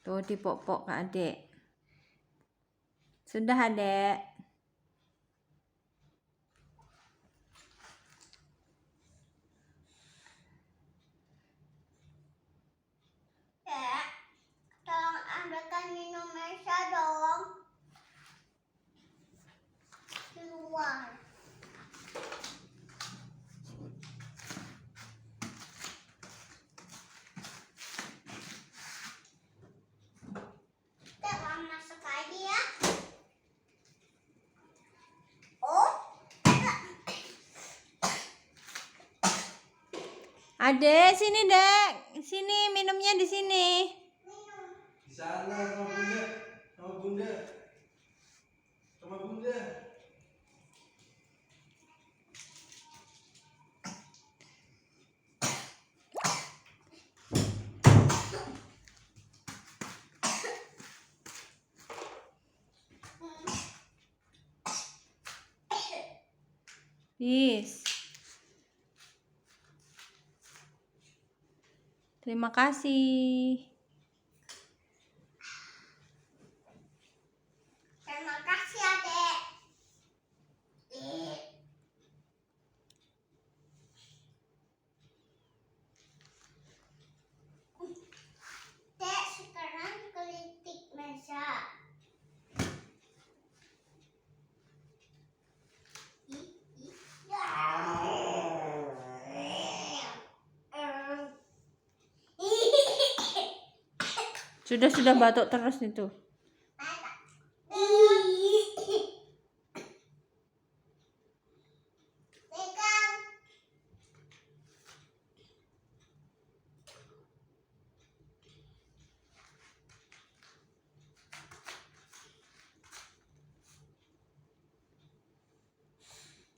Tuh dipok-pok ke adik. Sudah adek. Dek, tolong ambilkan minum Mesa dong. Di luar. Dek, mau masuk aja ya. Oh. Adek, sini dek. Sini minumnya di sini. Minum. Di sana sama bunda, sama bunda, sama bunda. Yes. Terima kasih. Terima kasih adek. Dek, sekarang kelitik Mesa. Sudah batuk terus itu.